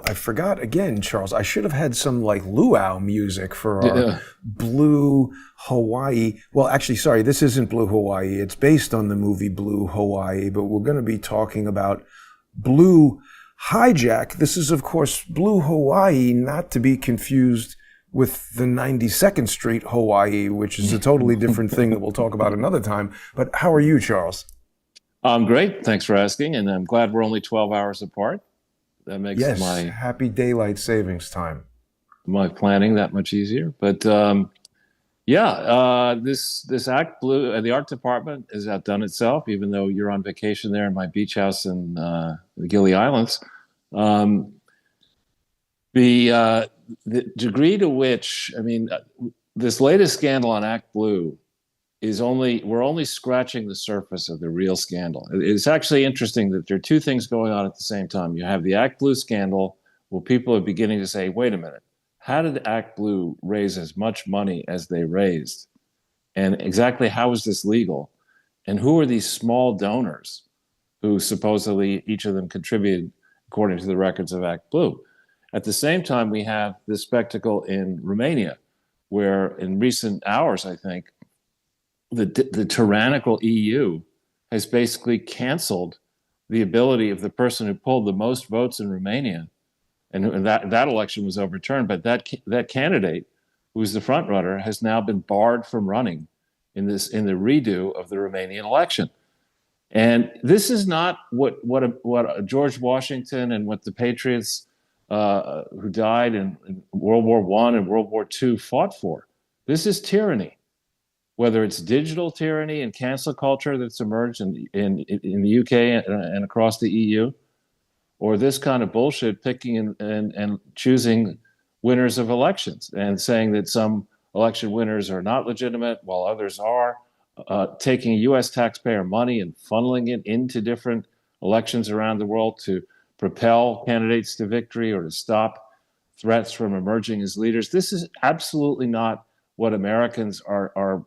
I forgot again, Charles. I should have had some like luau music for our Yeah. Blue Hawaii. Well, actually, sorry, this isn't Blue Hawaii. It's based on the movie Blue Hawaii, but we're going to be talking about Blue Hijack. This is, of course, Blue Hawaii, not to be confused with the 92nd Street Hawaii, which is a totally different thing that we'll talk about another time. But how are you, Charles? I'm great. Thanks for asking. And I'm glad we're only 12 hours apart. That makes Yes, my happy daylight savings time. planning that much easier. But this ActBlue, the art department has outdone itself, even though you're on vacation there in my beach house in the Gili Islands. Um, the degree to which, this latest scandal on ActBlue we're only scratching the surface of the real scandal. It's actually interesting that there are two things going on at the same time. You have the ActBlue scandal, where people are beginning to say, wait a minute, how did ActBlue raise as much money as they raised? And exactly how is this legal? And who are these small donors who supposedly each of them contributed according to the records of ActBlue? At the same time, we have this spectacle in Romania, where in recent hours, I think, the tyrannical EU has basically canceled the ability of the person who pulled the most votes in Romania, and that election was overturned. But that candidate, who's the front runner, has now been barred from running in the redo of the Romanian election. And this is not what George Washington and what the patriots who died in World War I and World War II fought for. This is tyranny. Whether it's digital tyranny and cancel culture that's emerged in the UK and across the EU, or this kind of bullshit picking and choosing winners of elections and saying that some election winners are not legitimate while others are, taking US taxpayer money and funneling it into different elections around the world to propel candidates to victory or to stop threats from emerging as leaders. This is absolutely not what Americans are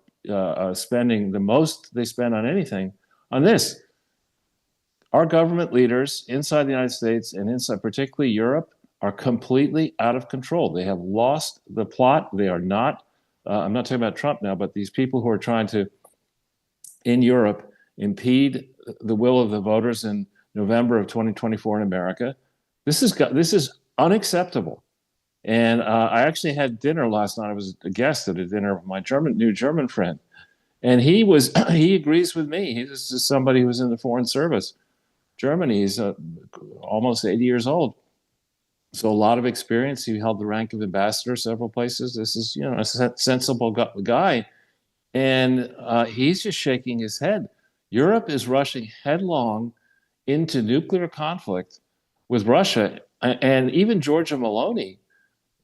spending the most they spend on anything on this. Our government leaders inside the United States and inside particularly Europe are completely out of control. They have lost the plot. They are not, I'm not talking about Trump now, but these people who are trying to, in Europe, impede the will of the voters in November of 2024 in America. This is unacceptable. And I actually had dinner last night. I was a guest at a dinner with my new German friend, and he agrees with me. He's just somebody who's in the foreign service. Germany, he's almost 80 years old, so a lot of experience. He held the rank of ambassador several places. This is a sensible guy, and he's just shaking his head. Europe is rushing headlong into nuclear conflict with Russia, and even Giorgia Meloni,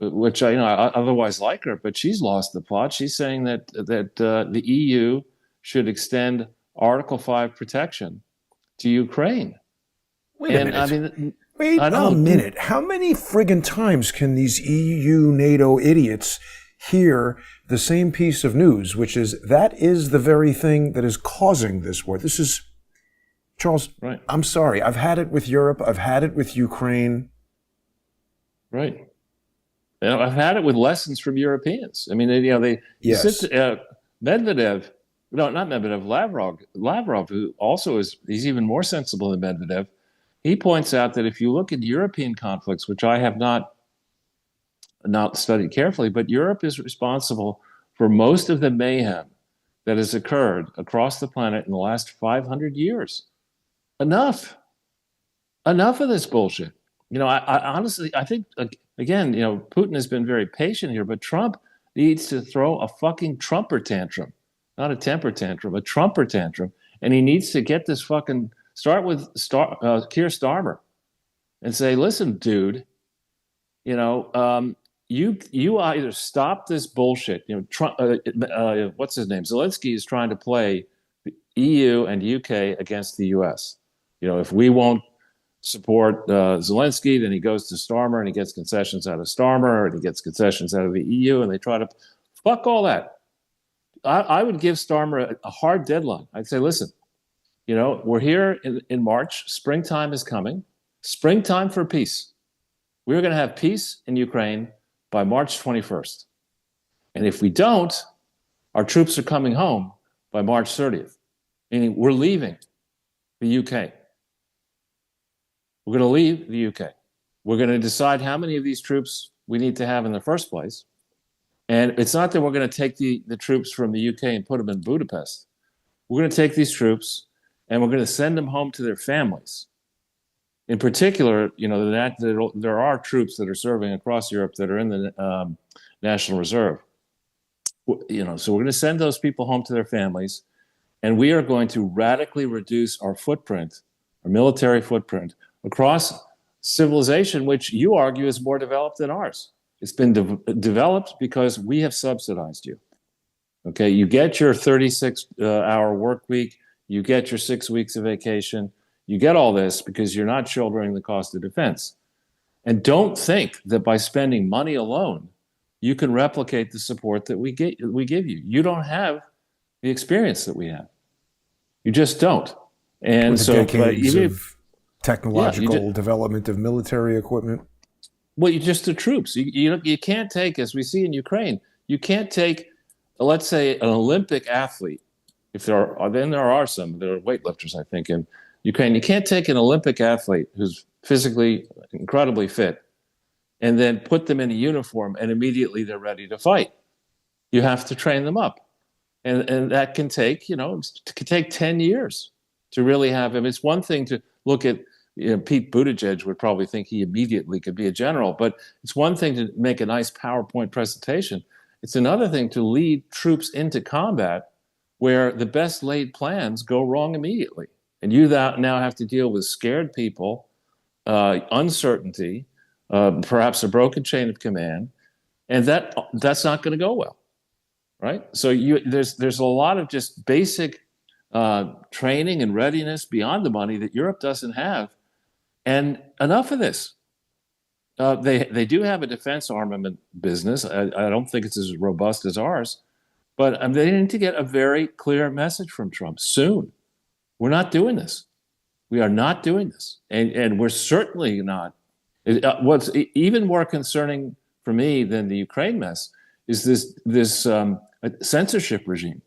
which I otherwise like her, but she's lost the plot. She's saying that the EU should extend Article 5 protection to Ukraine. Wait a minute. Wait a minute. How many friggin' times can these EU NATO idiots hear the same piece of news, which is that is the very thing that is causing this war? This is, Charles, right. I'm sorry. I've had it with Europe. I've had it with Ukraine. Right. I've had it with lessons from Europeans. Yes. Medvedev, no, not Medvedev, Lavrov, who also he's even more sensible than Medvedev. He points out that if you look at European conflicts, which I have not studied carefully, but Europe is responsible for most of the mayhem that has occurred across the planet in the last 500 years. Enough of this bullshit. I honestly, I think, again, Putin has been very patient here, but Trump needs to throw a fucking Trumper tantrum, not a temper tantrum, a Trumper tantrum. And he needs to get this start with Keir Starmer and say, listen, dude, you either stop this bullshit. Trump, what's his name? Zelensky is trying to play the EU and UK against the US. If we won't support Zelensky, then he goes to Starmer and he gets concessions out of Starmer and he gets concessions out of the EU, and they try to fuck all that. I would give Starmer a hard deadline. I'd say, listen, we're here in March. Springtime is coming. Springtime for peace. we're going to have peace in Ukraine by March 21st. And if we don't, our troops are coming home by March 30th, meaning we're leaving the UK. We're going to leave the UK. We're going to decide how many of these troops we need to have in the first place. And it's not that we're going to take the troops from the UK and put them in Budapest. We're going to take these troops and we're going to send them home to their families. In particular, there are troops that are serving across Europe that are in the National Reserve. So we're going to send those people home to their families, and we are going to radically reduce our footprint, our military footprint, across civilization, which you argue is more developed than ours. It's been developed because we have subsidized you. Okay, you get your 36-hour work week, you get your 6 weeks of vacation, you get all this because you're not shouldering the cost of defense. And don't think that by spending money alone, you can replicate the support that we give you. You don't have the experience that we have. You just don't. And with so, decades of technological development of military equipment. Well, just the troops. You can't take, as we see in Ukraine, you can't take, let's say, an Olympic athlete. If there are some weightlifters, I think, in Ukraine. You can't take an Olympic athlete who's physically incredibly fit and then put them in a uniform and immediately they're ready to fight. You have to train them up. And that can take, it can take 10 years to really have him. It's one thing to look at, Pete Buttigieg would probably think he immediately could be a general, but it's one thing to make a nice PowerPoint presentation. It's another thing to lead troops into combat where the best laid plans go wrong immediately. And you now have to deal with scared people, uncertainty, perhaps a broken chain of command, and that's not going to go well, right? So there's a lot of just basic training and readiness beyond the money that Europe doesn't have, and enough of this. They do have a defense armament business. I don't think it's as robust as ours, but they need to get a very clear message from Trump soon. We're not doing this. We are not doing this. And we're certainly not. What's even more concerning for me than the Ukraine mess is this censorship regime.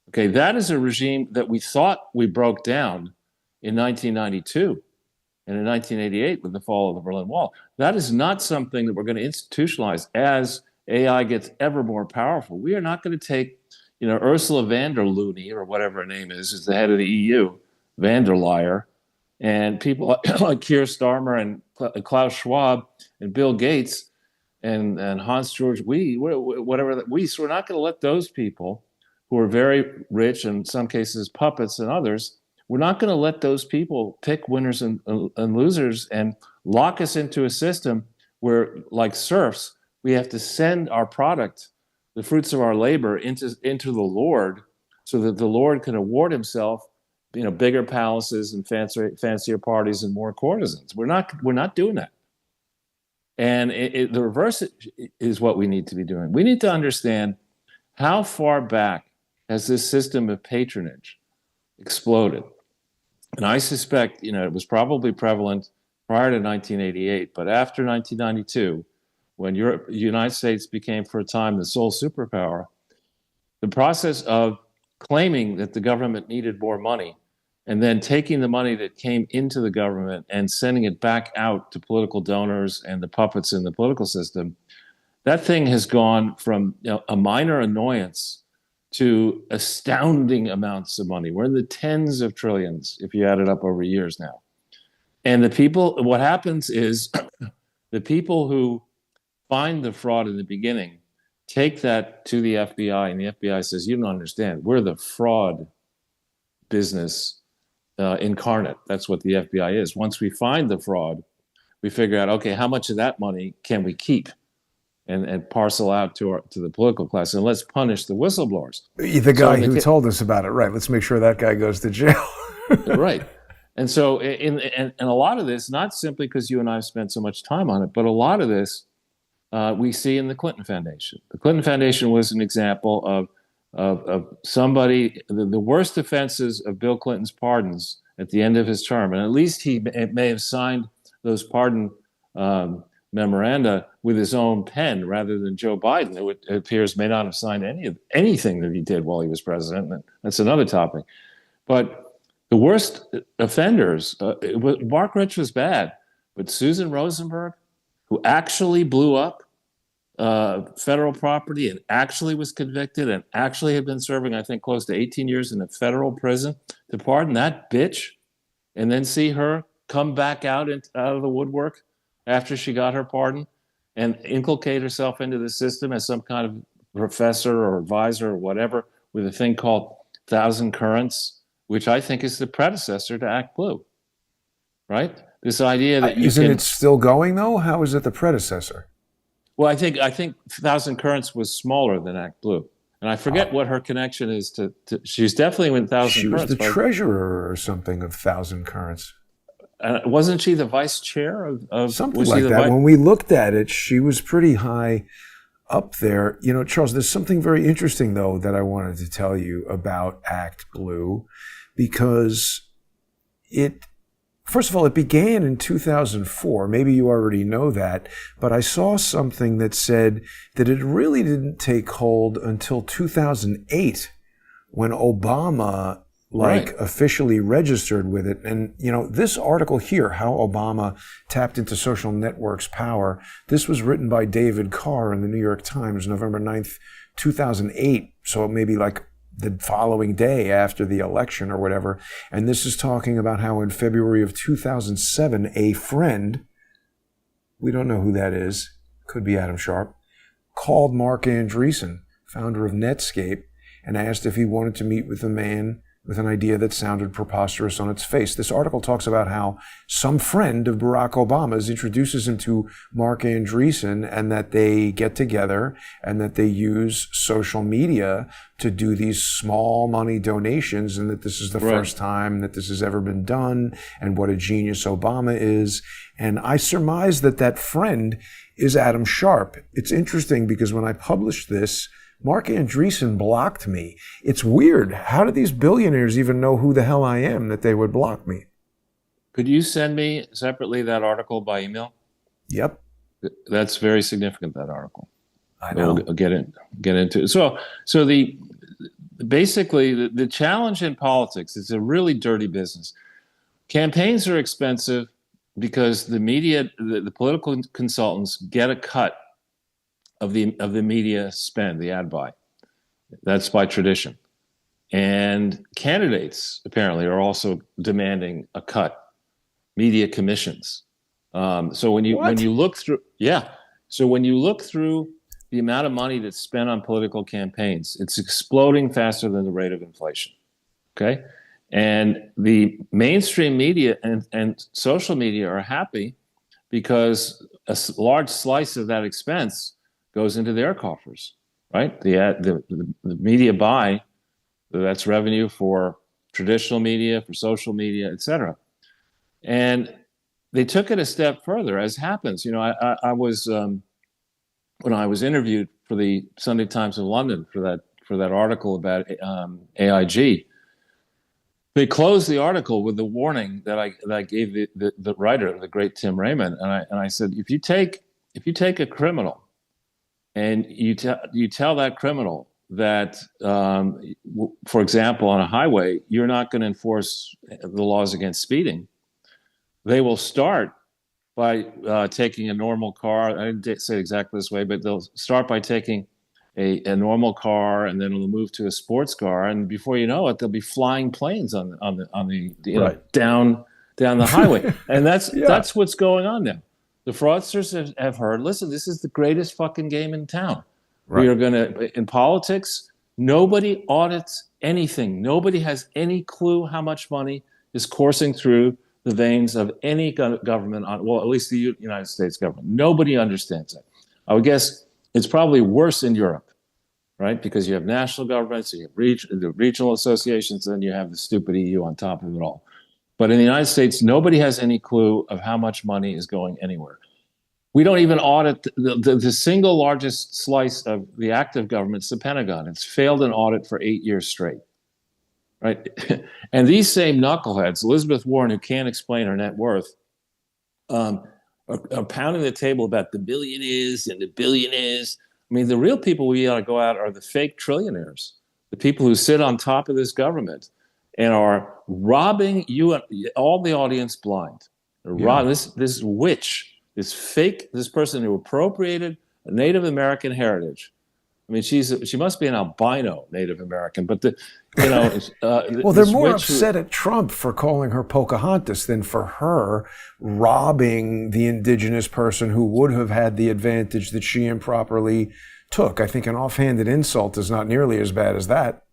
Okay, that is a regime that we thought we broke down in 1992 and in 1988 with the fall of the Berlin Wall. That is not something that we're going to institutionalize as AI gets ever more powerful. We are not going to take, Ursula von der Leyen, or whatever her name is the head of the EU, van der Leyen, and people like Keir Starmer and Klaus Schwab and Bill Gates and Hans-Georg Wyss. So we're not going to let those people who are very rich, in some cases puppets and others, we're not going to let those people pick winners and losers and lock us into a system where, like serfs, we have to send our product, the fruits of our labor, into the Lord, so that the Lord can award himself, bigger palaces and fancier parties and more courtesans. We're not doing that. And the reverse is what we need to be doing. We need to understand how far back has this system of patronage exploded. And I suspect, it was probably prevalent prior to 1988, but after 1992, when the United States became for a time the sole superpower, the process of claiming that the government needed more money and then taking the money that came into the government and sending it back out to political donors and the puppets in the political system, that thing has gone from a minor annoyance to astounding amounts of money. We're in the tens of trillions if you add it up over years now. And what happens is the people who find the fraud in the beginning take that to the FBI, and the FBI says, you don't understand, we're the fraud business incarnate. That's what the FBI is. Once we find the fraud, we figure out, okay, how much of that money can we keep and parcel out to the political class, and let's punish the whistleblowers. The guy who told us about it, right? Let's make sure that guy goes to jail. Right. And so and a lot of this, not simply because you and I have spent so much time on it, but a lot of this we see in the Clinton Foundation. The Clinton Foundation was an example of somebody, the worst offenses of Bill Clinton's pardons at the end of his term, and at least he may have signed those pardon memoranda with his own pen rather than Joe Biden, who it appears may not have signed anything that he did while he was president. And that's another topic. But the worst offenders, Mark Rich was bad, but Susan Rosenberg, who actually blew up federal property and actually was convicted and actually had been serving, I think, close to 18 years in a federal prison, to pardon that bitch and then see her come back out of the woodwork after she got her pardon and inculcate herself into the system as some kind of professor or advisor or whatever with a thing called Thousand Currents, which I think is the predecessor to ActBlue, right? This idea that isn't it still going though? How is it the predecessor? Well, I think Thousand Currents was smaller than ActBlue, and I forget what her connection is to she's definitely in Thousand Currents. She was the treasurer or something of Thousand Currents. Wasn't she the vice chair of something like that? When we looked at it, she was pretty high up there. You know, Charles, there's something very interesting though that I wanted to tell you about ActBlue, because first of all, it began in 2004. Maybe you already know that, but I saw something that said that it really didn't take hold until 2008 when Obama officially registered with it. And, you know, this article here, How Obama Tapped into Social Networks' Power, this was written by David Carr in the New York Times, November 9th, 2008. So maybe like the following day after the election or whatever. And this is talking about how in February of 2007, a friend, we don't know who that is, could be Adam Sharp, called Mark Andreessen, founder of Netscape, and asked if he wanted to meet with a man with an idea that sounded preposterous on its face. This article talks about how some friend of Barack Obama's introduces him to Mark Andreessen, and that they get together and that they use social media to do these small money donations, and that this is the first time that this has ever been done, and what a genius Obama is. And I surmise that that friend is Adam Sharp. It's interesting because when I published this, Mark Andreessen blocked me. It's weird. How do these billionaires even know who the hell I am that they would block me? Could you send me separately that article by email? Yep. That's very significant, that article. I know. We'll get into it. So basically the challenge in politics is a really dirty business. Campaigns are expensive because the media, the political consultants get a cut of the media spend, the ad buy. That's by tradition. And candidates apparently are also demanding a cut, media commissions. So when you look through the amount of money that's spent on political campaigns, it's exploding faster than the rate of inflation. Okay? And the mainstream media and social media are happy because a large slice of that expense goes into their coffers, right? The media buy, that's revenue for traditional media, for social media, et cetera. And they took it a step further, as happens. You know, I was when I was interviewed for the Sunday Times of London for that article about AIG. They closed the article with the warning that I gave the writer, the great Tim Raymond, and I said, if you take a criminal and you tell that criminal that, for example, on a highway, you're not going to enforce the laws against speeding, they will start by taking a normal car. I didn't say it exactly this way, but they'll start by taking a normal car, and then they'll move to a sports car, and before you know it, they'll be flying planes on the down the highway, and that's what's going on now. The fraudsters have heard, listen, this is the greatest fucking game in town. Right. We are going to, in politics, nobody audits anything. Nobody has any clue how much money is coursing through the veins of any government, well, at least the United States government. Nobody understands that. I would guess it's probably worse in Europe, right? Because you have national governments, you have the regional associations, and you have the stupid EU on top of it all. But in the United States, nobody has any clue of how much money is going anywhere. We don't even audit the single largest slice of the active government, the Pentagon. It's failed an audit for 8 years straight, right? And these same knuckleheads, Elizabeth Warren, who can't explain her net worth, are are pounding the table about the millionaires and the billionaires. I mean, the real people we ought to go out are the fake trillionaires, the people who sit on top of this government and are robbing you and all the audience blind. This witch, this fake, this person who appropriated a Native American heritage. I mean, she must be an albino Native American, but well, they're more upset at Trump for calling her Pocahontas than for her robbing the indigenous person who would have had the advantage that she improperly took. I think an offhanded insult is not nearly as bad as that.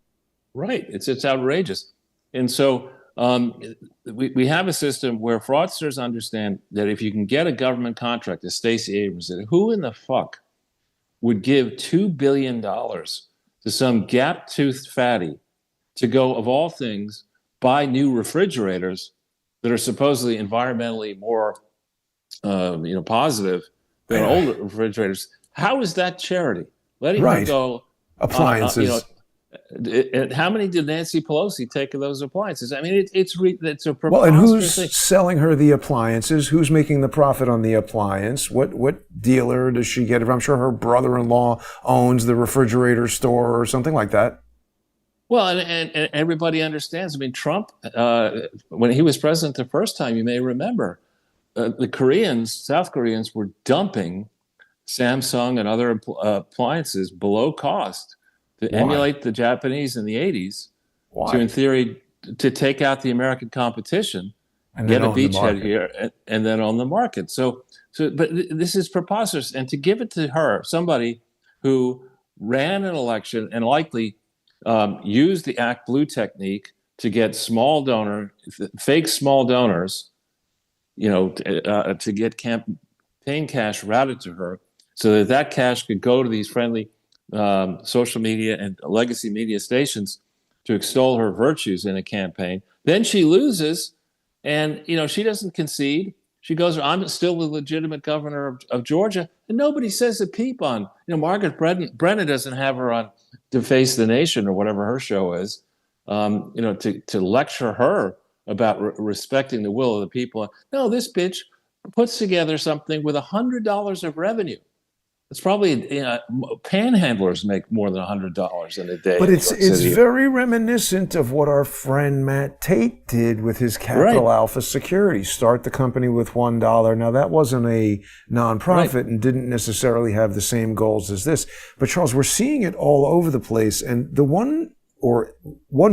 Right. It's outrageous. And so we have a system where fraudsters understand that if you can get a government contract, as Stacey Abrams did, who in the fuck would give $2 billion to some gap-toothed fatty to go, of all things, buy new refrigerators that are supposedly environmentally more positive than old refrigerators? How is that charity? Letting them go appliances. How many did Nancy Pelosi take of those appliances? I mean, it's a preposterous well, and who's thing. Selling her the appliances? Who's making the profit on the appliance? What dealer does she get? I'm sure her brother-in-law owns the refrigerator store or something like that. Well, and everybody understands. I mean, Trump, when he was president the first time, you may remember, the South Koreans were dumping Samsung and other appliances below cost to emulate the Japanese in the 80s, to, in theory, to take out the American competition, and get a beachhead here, and then on the market. But this is preposterous. And to give it to her, somebody who ran an election and likely used the ActBlue technique to get fake small donors, to get campaign cash routed to her, so that cash could go to these friendly social media and legacy media stations to extol her virtues in a campaign. Then she loses, and she doesn't concede. She goes, "I'm still the legitimate governor of Georgia," and nobody says a peep on. Margaret Brennan doesn't have her on To Face the Nation or whatever her show is, to lecture her about respecting the will of the people. No, this bitch puts together something with $100 of revenue. It's probably panhandlers make more than $100 in a day. But it's very reminiscent of what our friend Matt Tate did with his Capital Alpha Securities. Start the company with $1. Now, that wasn't a nonprofit and didn't necessarily have the same goals as this. But Charles, we're seeing it all over the place. And the one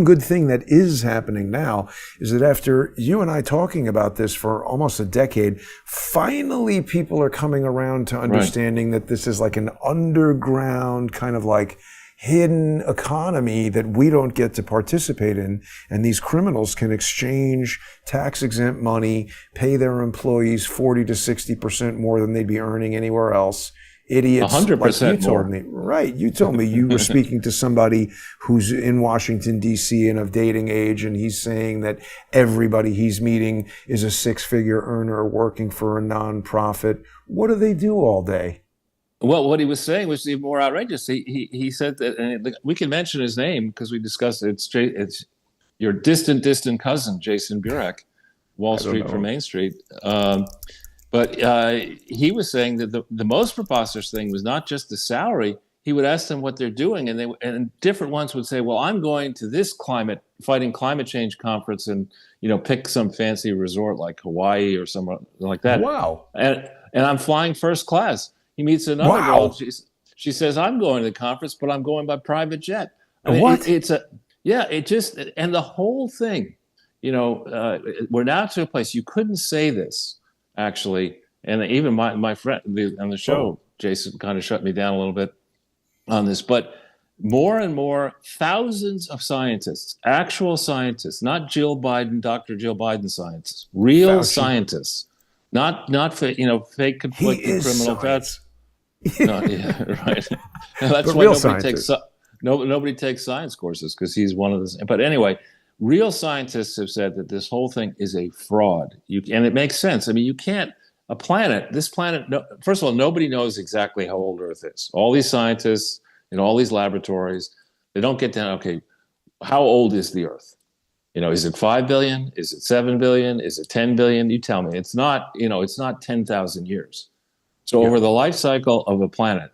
good thing that is happening now is that after you and I talking about this for almost a decade, finally people are coming around to understanding that this is like an underground kind of like hidden economy that we don't get to participate in. And these criminals can exchange tax-exempt money, pay their employees 40 to 60% more than they'd be earning anywhere else. Idiots 100% like you told more. me. Right. You told me you were speaking to somebody who's in Washington, D.C. and of dating age, and he's saying that everybody he's meeting is a six-figure earner working for a nonprofit. What do they do all day? Well, what he was saying was even more outrageous. He said that, and we can mention his name because we discussed it. It's your distant cousin, Jason Burek, Wall Street for Main Street. But he was saying that the most preposterous thing was not just the salary. He would ask them what they're doing, and different ones would say, "Well, I'm going to this fighting climate change conference, and pick some fancy resort like Hawaii or something like that." Wow! And I'm flying first class. He meets another girl. She says, "I'm going to the conference, but I'm going by private jet." I mean, what? And the whole thing. We're now to a place you couldn't say this. Actually, and even my friend on the show, Jason, kind of shut me down a little bit on this, but more and more thousands of scientists, actual scientists, not Dr. Jill Biden scientists, real scientists, not fake conflicted criminal vets. No, right. That's why nobody takes science courses, because he's one of those. But anyway, real scientists have said that this whole thing is a fraud. And it makes sense. I mean, you can't, this planet, first of all, nobody knows exactly how old Earth is. All these scientists in all these laboratories, they don't get down, okay, how old is the Earth? Is it 5 billion? Is it 7 billion? Is it 10 billion? You tell me. It's not, it's not 10,000 years. So over the life cycle of a planet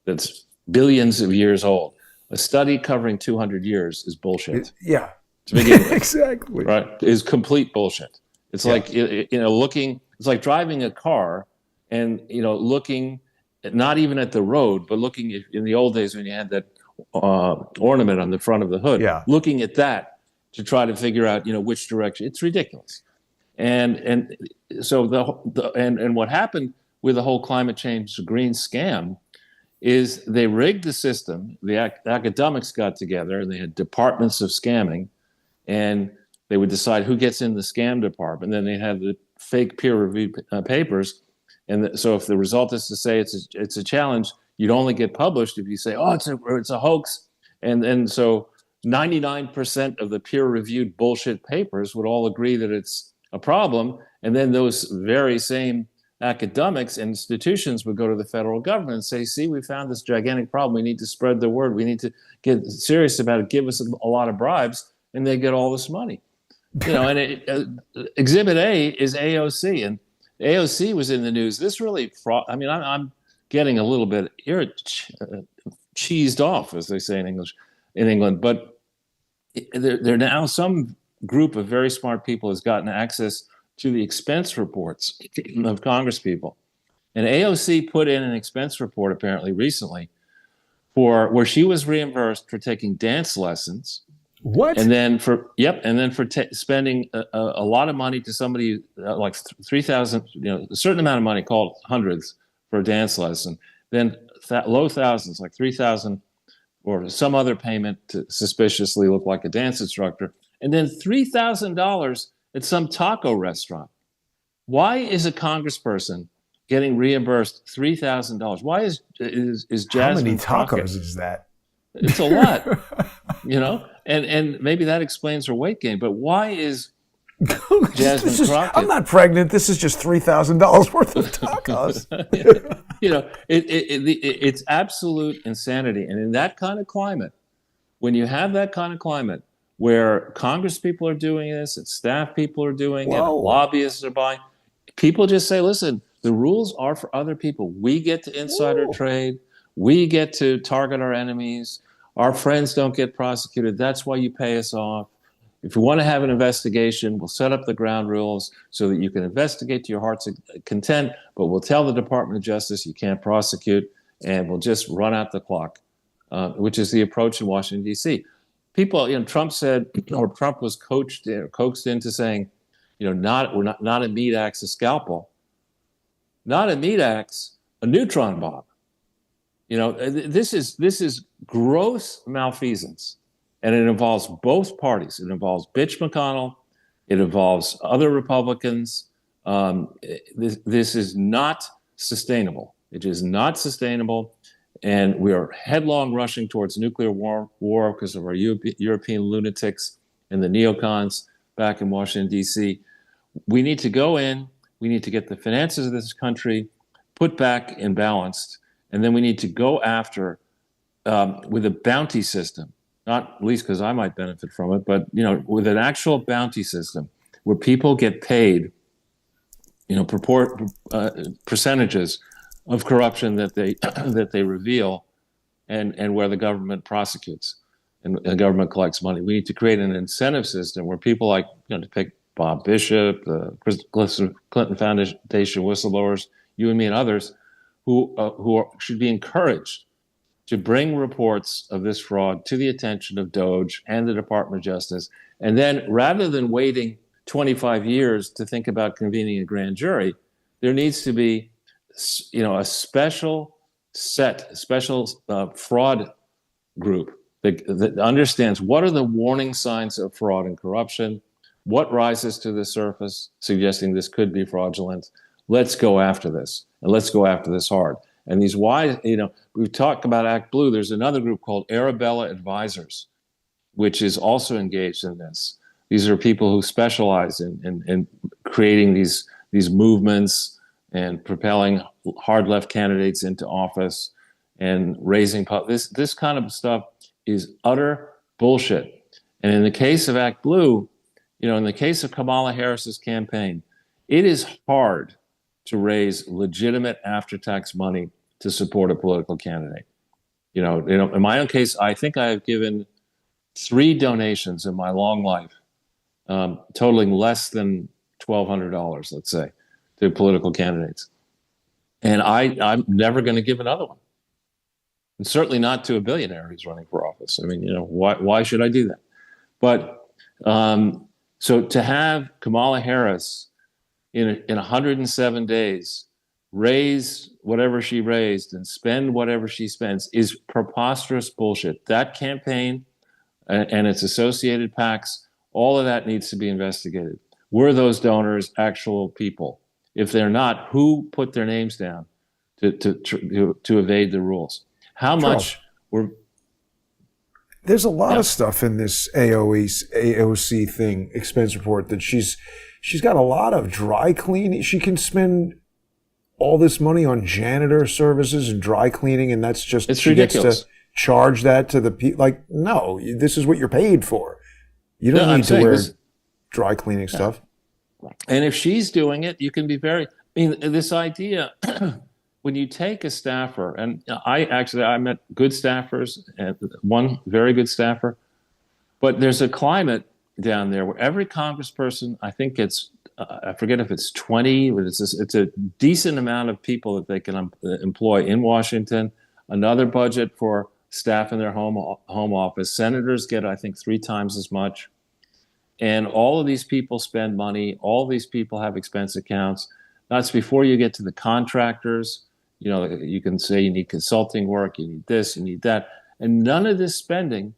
that's billions of years old, a study covering 200 years is bullshit. Yeah. To begin with. Exactly. Right? Is complete bullshit. It's like, it's like driving a car and, looking not even at the road, but looking in the old days when you had that ornament on the front of the hood, looking at that to try to figure out, which direction. It's ridiculous. And so and what happened with the whole climate change green scam is they rigged the system. The academics got together and they had departments of scamming, and they would decide who gets in the scam department. Then they had the fake peer-reviewed papers. And so if the result is to say it's a challenge, you'd only get published if you say, oh, it's a hoax. And so 99% of the peer-reviewed bullshit papers would all agree that it's a problem. And then those very same academics and institutions would go to the federal government and say, see, we found this gigantic problem. We need to spread the word. We need to get serious about it. Give us a lot of bribes. And they get all this money. And Exhibit A is AOC. And AOC was in the news. This really, I'm getting a little bit cheesed off, as they say in England. But there now some group of very smart people has gotten access to the expense reports of Congress people. And AOC put in an expense report apparently recently where she was reimbursed for taking dance lessons. What? And then for spending a lot of money to somebody like 3,000, a certain amount of money called hundreds for a dance lesson, then low thousands like 3,000 or some other payment to suspiciously look like a dance instructor, and then $3,000 at some taco restaurant. Why is a congressperson getting reimbursed $3,000? Why is Jasmine How many tacos Crockett, is that? It's a lot, and maybe that explains her weight gain. But why is Jasmine Crockett? I'm not pregnant. This is just $3,000 worth of tacos. It's absolute insanity. And in that kind of climate, when you have that kind of climate where Congress people are doing this, and staff people are doing it, and lobbyists are buying, people just say, listen, the rules are for other people. We get to insider trade. We get to target our enemies. Our friends don't get prosecuted. That's why you pay us off. If you want to have an investigation, we'll set up the ground rules so that you can investigate to your heart's content, but we'll tell the Department of Justice you can't prosecute, and we'll just run out the clock, which is the approach in Washington, D.C. People, Trump was coaxed into saying, not a meat axe, a scalpel. Not a meat axe, a neutron bomb. This is gross malfeasance, and it involves both parties. It involves Mitch McConnell. It involves other Republicans. This is not sustainable. It is not sustainable, and we are headlong rushing towards nuclear war because of our European lunatics and the neocons back in Washington, D.C. We need to go in. We need to get the finances of this country put back in balance. And then we need to go after with a bounty system, not least because I might benefit from it, but with an actual bounty system where people get paid, percentages of corruption that they reveal, and where the government prosecutes and the government collects money. We need to create an incentive system where people like to pick Bob Bishop, the Clinton Foundation whistleblowers, you and me and others, who should be encouraged to bring reports of this fraud to the attention of DOJ and the Department of Justice. And then rather than waiting 25 years to think about convening a grand jury, there needs to be a special fraud group that understands what are the warning signs of fraud and corruption, what rises to the surface suggesting this could be fraudulent. Let's go after this, and let's go after this hard. And these wise, we've talked about ActBlue. There's another group called Arabella Advisors, which is also engaged in this. These are people who specialize in creating these movements and propelling hard left candidates into office and raising this kind of stuff is utter bullshit. And in the case of ActBlue, in the case of Kamala Harris's campaign, it is hard to raise legitimate after-tax money to support a political candidate. In my own case, I think I have given 3 donations in my long life, totaling less than $1,200, let's say, to political candidates. And I'm never going to give another one. And certainly not to a billionaire who's running for office. I mean, why should I do that? But so to have Kamala Harris in 107 days raise whatever she raised and spend whatever she spends is preposterous bullshit. That campaign and its associated PACs, all of that needs to be investigated. Were those donors actual people? If they're not, who put their names down to evade the rules? How much were... There's a lot of stuff in this AOC thing, expense report, that she's got a lot of dry cleaning. She can spend all this money on janitor services and dry cleaning, and that's just... It's she ridiculous. gets to charge that to the people. Like, no, this is what you're paid for. You don't need to wear dry cleaning stuff. And if she's doing it, you can be very... I mean, this idea... When you take a staffer, and I met good staffers, and one very good staffer, but there's a climate down there where every congressperson, I think it's, I forget if it's 20, but it's a decent amount of people that they can employ in Washington, another budget for staff in their home office. Senators get, I think, 3 times as much. And all of these people spend money. All of these people have expense accounts. That's before you get to the contractors. You can say you need consulting work, you need this, you need that. And none of this spending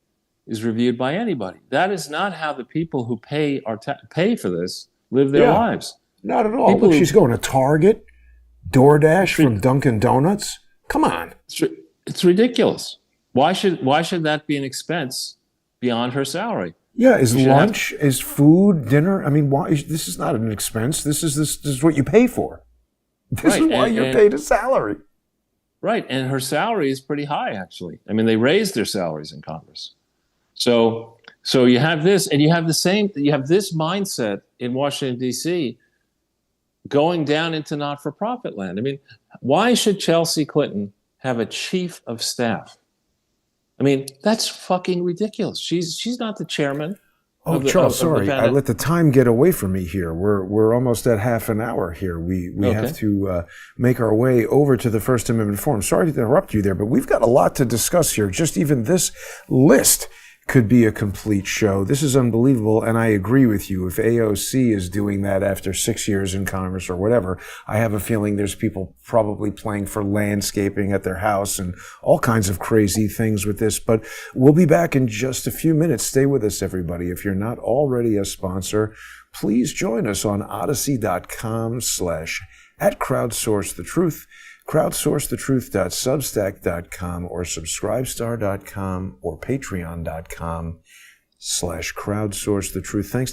is reviewed by anybody. That is not how the people who pay for this live their lives. Not at all. Look, she's going to Target, DoorDash from Dunkin' Donuts. Come on. It's ridiculous. Why should that be an expense beyond her salary? Yeah, is lunch, is food, dinner? I mean, why? This is not an expense. This is what you pay for. This is why you're paid a salary. Right, and her salary is pretty high, actually. I mean, they raised their salaries in Congress. So you have this, and you have this mindset in Washington, D.C., going down into not-for-profit land. I mean, why should Chelsea Clinton have a chief of staff? I mean, that's fucking ridiculous. She's not the chairman. Charles, sorry, I let the time get away from me here. We're almost at half an hour here. We have to make our way over to the First Amendment Forum. Sorry to interrupt you there, but we've got a lot to discuss here. Just even this list could be a complete show. This is unbelievable, and I agree with you. If AOC is doing that after 6 years in Congress or whatever, I have a feeling there's people probably playing for landscaping at their house and all kinds of crazy things with this. But we'll be back in just a few minutes. Stay with us, everybody. If you're not already a sponsor, please join us on odyssey.com/@crowdsourcethetruth. crowdsourcethetruth.substack.com or subscribestar.com or patreon.com/crowdsourcethetruth. Thanks to